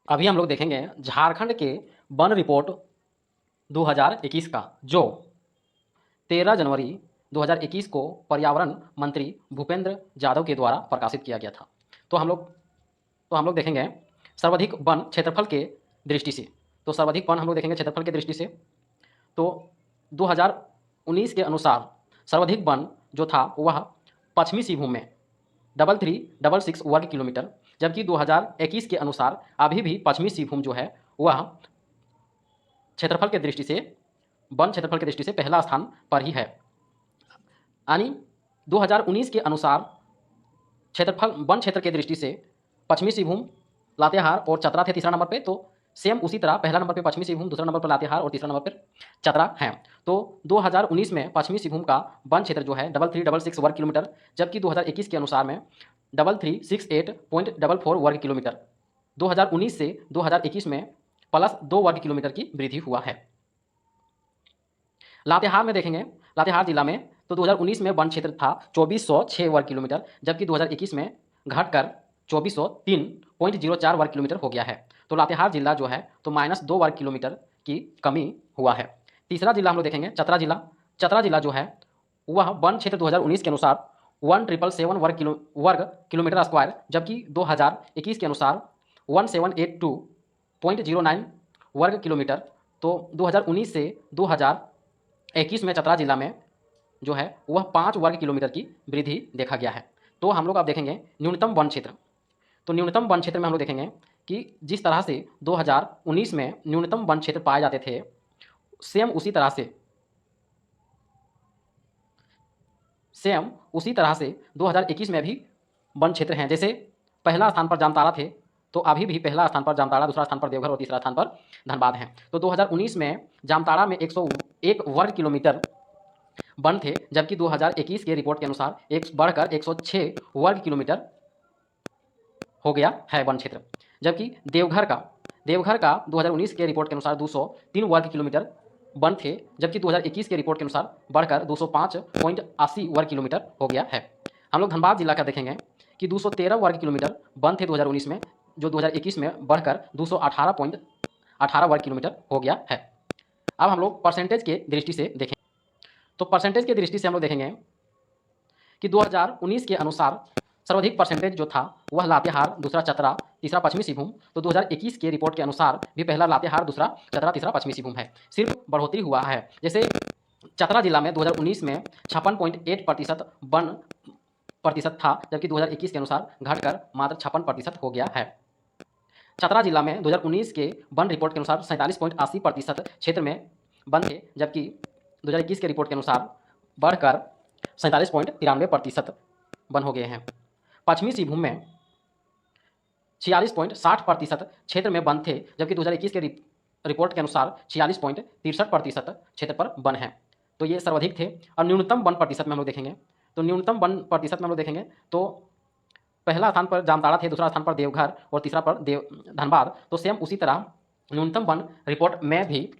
अभी हम लोग देखेंगे झारखंड के वन रिपोर्ट 2021 का, जो 13 जनवरी 2021 को पर्यावरण मंत्री भूपेंद्र यादव के द्वारा प्रकाशित किया गया था। तो हम लोग देखेंगे सर्वाधिक वन क्षेत्रफल के दृष्टि से। तो सर्वाधिक वन हम लोग देखेंगे क्षेत्रफल की दृष्टि से। तो 2019 के अनुसार सर्वाधिक वन जो था वह पश्चिमी सिंहभूम में 3366 वर्ग किलोमीटर, जबकि 2021 के अनुसार अभी भी पश्चिमी सिंहभूम जो है वह क्षेत्रफल के दृष्टि से, वन क्षेत्रफल की दृष्टि से पहला स्थान पर ही है। यानी 2019 के अनुसार क्षेत्रफल वन क्षेत्र की दृष्टि से पश्चिमी सिंहभूम, लातेहार और चतरा थे तीसरा नंबर पे। तो सेम उसी तरह पहला नंबर पे पश्चिमी सिंहभूम, दूसरा नंबर पर लातेहार और तीसरा नंबर पर चतरा है। तो 2019 में पश्चिमी सिंहभूम का वन क्षेत्र जो है 3366 वर्ग किलोमीटर, जबकि 2021 के अनुसार में 3368.44 वर्ग किलोमीटर। 2019 से 2021 में +2 वर्ग किलोमीटर की वृद्धि हुआ है। लातेहार में देखेंगे, लातेहार जिला में तो 2019 में वन क्षेत्र था 2406 वर्ग किलोमीटर, जबकि 2021 में घटकर 2403.04 वर्ग किलोमीटर हो गया है। तो लातेहार जिला जो है तो -2 वर्ग किलोमीटर की कमी हुआ है। तीसरा जिला हम लोग देखेंगे चतरा जिला। चतरा जिला जो है वह वन क्षेत्र 2019 के अनुसार 1777 वर्ग किलोमीटर स्क्वायर, जबकि 2021 के अनुसार 1782.09 वर्ग किलोमीटर। तो 2019 से 2021 में चतरा जिला में जो है वह 5 वर्ग किलोमीटर की वृद्धि देखा गया है। तो हम लोग अब देखेंगे न्यूनतम वन क्षेत्र। तो न्यूनतम वन क्षेत्र में हम लोग देखेंगे कि जिस तरह से 2019 में न्यूनतम वन क्षेत्र पाए जाते थे, सेम उसी तरह से 2021 में भी वन क्षेत्र हैं। जैसे पहला स्थान पर जामताड़ा थे, तो अभी भी पहला स्थान पर जामताड़ा, दूसरा स्थान पर देवघर और तीसरा स्थान पर धनबाद है। तो 2019 में जामताड़ा में 101 वर्ग किलोमीटर वन थे, जबकि 2021 के रिपोर्ट के अनुसार एक बढ़कर 106 वर्ग किलोमीटर हो गया है वन क्षेत्र। जबकि देवघर का 2019 के रिपोर्ट के अनुसार 203 वर्ग किलोमीटर वन थे, जबकि 2021 के रिपोर्ट के अनुसार बढ़कर 205.80 वर्ग किलोमीटर हो गया है। हम लोग धनबाद जिला का देखेंगे कि 213 वर्ग किलोमीटर वन थे 2019 में, जो 2021 में बढ़कर 218.18 वर्ग किलोमीटर हो गया है। अब हम लोग परसेंटेज के दृष्टि से देखें, तो परसेंटेज की दृष्टि से हम लोग देखेंगे कि 2019 के अनुसार सर्वाधिक परसेंटेज जो था वह लातेहार, दूसरा चतरा, तीसरा पश्चिमी सिंहभूम। तो 2021 के रिपोर्ट के अनुसार भी पहला लातेहार, दूसरा चतरा, तीसरा पश्चिमी सिंहभूम है। सिर्फ बढ़ोतरी हुआ है। जैसे चतरा जिला में 2019 में 56.8% वन प्रतिशत था, जबकि 2021 के अनुसार घटकर मात्र 56% हो गया है। चतरा जिला में 2019 के वन रिपोर्ट के अनुसार 47.80% क्षेत्र में वन थे, जबकि 2021 के रिपोर्ट के अनुसार बढ़कर 47.93% वन हो गए हैं। पश्चिमी सिंहभूम में 46.60% क्षेत्र में वन थे, जबकि 2021 के रिपोर्ट के अनुसार 46.63% क्षेत्र पर वन है। तो ये सर्वाधिक थे। और न्यूनतम वन प्रतिशत में हम लोग देखेंगे, तो न्यूनतम वन प्रतिशत में हम लोग देखेंगे तो पहला स्थान पर जामताड़ा थे, दूसरा स्थान पर देवघर और तीसरा पर धनबाद। तो सेम उसी तरह न्यूनतम वन रिपोर्ट में भी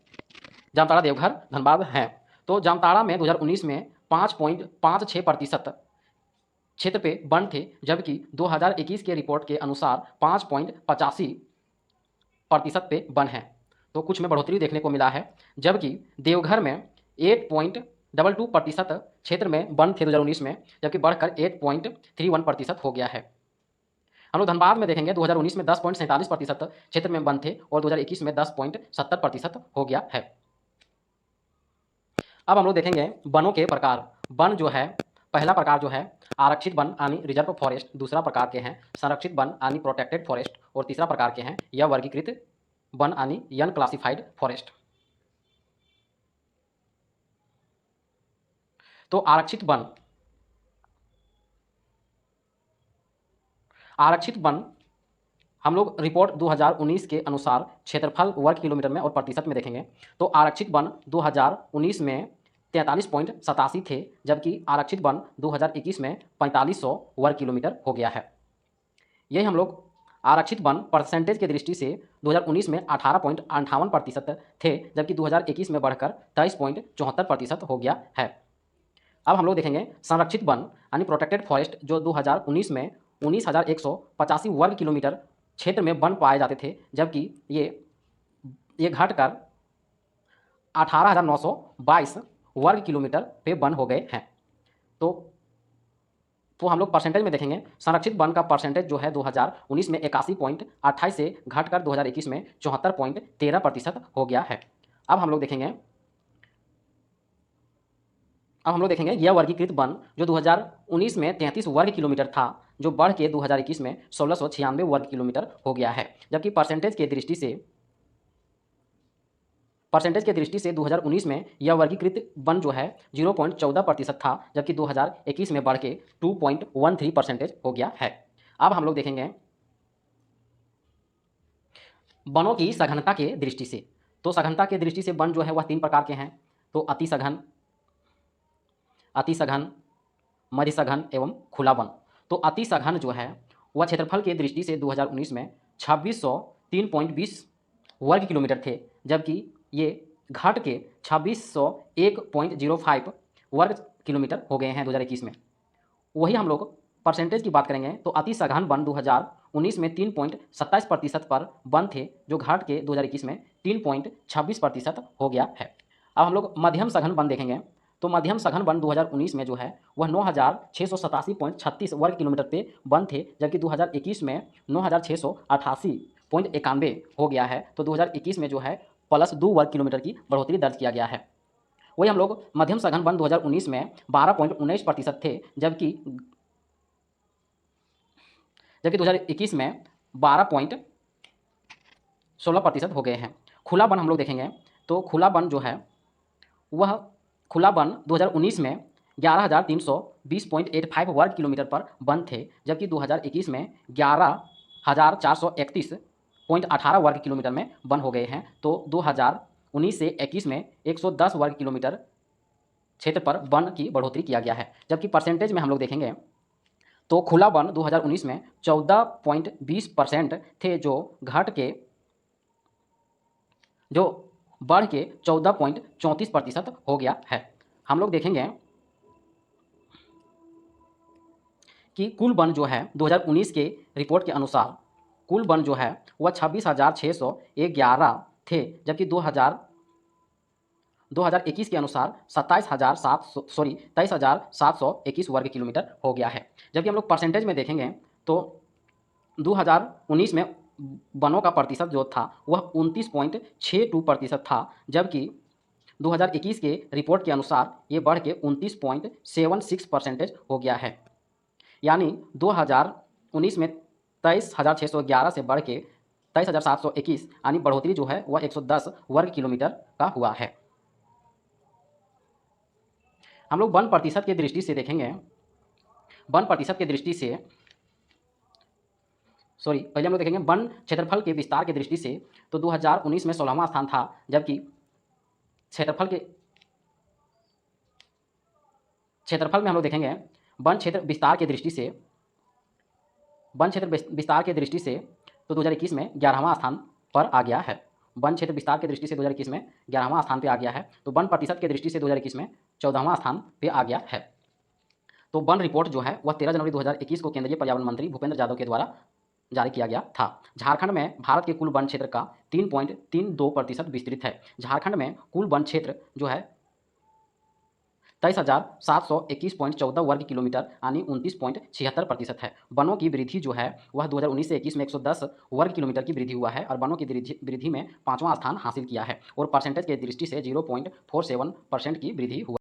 जामताड़ा, देवघर, धनबाद हैं। तो जामताड़ा में 2019 में 5.56% क्षेत्र पे वन थे, जबकि 2021 के रिपोर्ट के अनुसार 5.85% पे वन है। तो कुछ में बढ़ोतरी देखने को मिला है। जबकि देवघर में 8.22% क्षेत्र में वन थे 2019 में, जबकि बढ़कर 8.31% हो गया है। हम लोग धनबाद में देखेंगे 2019 में 10.47% क्षेत्र में वन थे और 2021 में 10.70% हो गया है। अब हम लोग देखेंगे वनों के प्रकार। वन जो है, पहला प्रकार जो है आरक्षित वन यानी रिजर्व फॉरेस्ट, दूसरा प्रकार के हैं संरक्षित वन यानी प्रोटेक्टेड फॉरेस्ट, और तीसरा प्रकार के हैं यह वर्गीकृत वन यानी अनक्लासिफाइड फॉरेस्ट। तो आरक्षित वन हम लोग रिपोर्ट 2019 के अनुसार क्षेत्रफल वर्ग किलोमीटर में और प्रतिशत में देखेंगे। तो आरक्षित वन 2019 में 43.87 थे, जबकि आरक्षित वन 2021 में 4500 वर्ग किलोमीटर हो गया है। यही हम लोग आरक्षित वन परसेंटेज की दृष्टि से 2019 में 18.58% थे, जबकि 2021 में बढ़कर 23.74% हो गया है। अब हम लोग देखेंगे संरक्षित वन यानी प्रोटेक्टेड फॉरेस्ट, जो 2019 में 19,185 वर्ग किलोमीटर क्षेत्र में वन पाए जाते थे, जबकि ये घटकर 18,922 वर्ग किलोमीटर पे वन हो गए हैं। तो हम लोग परसेंटेज में देखेंगे, संरक्षित वन का परसेंटेज जो है 2019 में 81.28 से घटकर 2021 में 74.13% हो गया है। अब हम लोग देखेंगे यह वर्गीकृत वन जो 2019 में 33 वर्ग किलोमीटर था, जो बढ़ के 2021 में 1696 वर्ग किलोमीटर हो गया है। जबकि परसेंटेज के दृष्टि से 2019 में यह वर्गीकृत वन जो है 0.14% था, जबकि 2021 में बढ़ के 2.13% हो गया है। अब हम लोग देखेंगे वनों की सघनता के दृष्टि से। तो सघनता के दृष्टि से वन जो है वह 3 प्रकार के हैं। तो अति सघन, मध्य सघन एवं खुला वन। तो अति सघन जो है वह क्षेत्रफल के दृष्टि से 2019 में 2603.20 वर्ग किलोमीटर थे, जबकि ये घट के 2601.05 वर्ग किलोमीटर हो गए हैं 2021 में। वही हम लोग परसेंटेज की बात करेंगे तो अति सघन वन 2019 में 3.27% पर वन थे, जो घट के 2021 में 3.26% हो गया है। अब हम लोग मध्यम सघन वन देखेंगे। तो मध्यम सघन वन 2019 में जो है वह 9,687.36 वर्ग किलोमीटर पे वन थे, जबकि 2021 में 9,688.91 हो गया है। तो 2021 में जो है +2 वर्ग किलोमीटर की बढ़ोतरी दर्ज किया गया है। वही हम लोग मध्यम सघन वन 2019 में 12.19% थे, जबकि 2021 में 12.16% हो गए हैं। खुला वन हम लोग देखेंगे तो खुला वन जो है वह खुला वन 2019 में 11,320.85 वर्ग किलोमीटर पर वन थे, जबकि 2021 में 11,431.18 वर्ग किलोमीटर में वन हो गए हैं। तो 2019 से 21 में 110 वर्ग किलोमीटर क्षेत्र पर वन की बढ़ोतरी किया गया है। जबकि परसेंटेज में हम लोग देखेंगे तो खुला वन 2019 में 14.20% थे, जो बढ़ के 14.34% हो गया है। हम लोग देखेंगे कि कुल वन जो है 2019 के रिपोर्ट के अनुसार कुल वन जो है वह 26,611 थे, जबकि 2021 के अनुसार 23,721 वर्ग किलोमीटर हो गया है। जबकि हम लोग परसेंटेज में देखेंगे तो 2019 में वनों का प्रतिशत जो था वह 29.62% था, जबकि 2021 के रिपोर्ट के अनुसार ये बढ़ के 29.76% हो गया है। यानी 2019 में 23,611 से बढ़ के 23,721 यानी बढ़ोतरी जो है वह 110 वर्ग किलोमीटर का हुआ है। हम लोग वन प्रतिशत के दृष्टि से देखेंगे। वन प्रतिशत के दृष्टि से पहले हम लोग देखेंगे वन क्षेत्रफल के विस्तार के दृष्टि से। तो 2019 में 16वां स्थान था, जबकि क्षेत्रफल में हम लोग देखेंगे वन क्षेत्र विस्तार के दृष्टि से तो 2021 में 11वां स्थान पर आ गया है। वन क्षेत्र विस्तार के दृष्टि से 2021 में 11वां स्थान पे आ गया है। तो वन प्रतिशत के दृष्टि से 2021 में 14वां स्थान पे आ गया है। तो वन रिपोर्ट जो है वह 13 जनवरी 2021 को केंद्रीय पर्यावरण मंत्री भूपेंद्र यादव के द्वारा जारी किया गया था। झारखंड में भारत के कुल वन क्षेत्र का 3.32% विस्तृत है। झारखंड में कुल वन क्षेत्र जो है 23,721.14 वर्ग किलोमीटर यानी 29.76% है। वनों की वृद्धि जो है वह 2019 से 21 में 110 वर्ग किलोमीटर की वृद्धि हुआ है और वनों की वृद्धि में 5वां स्थान हासिल किया है और परसेंटेज के दृष्टि से 0.47% की वृद्धि हुआ।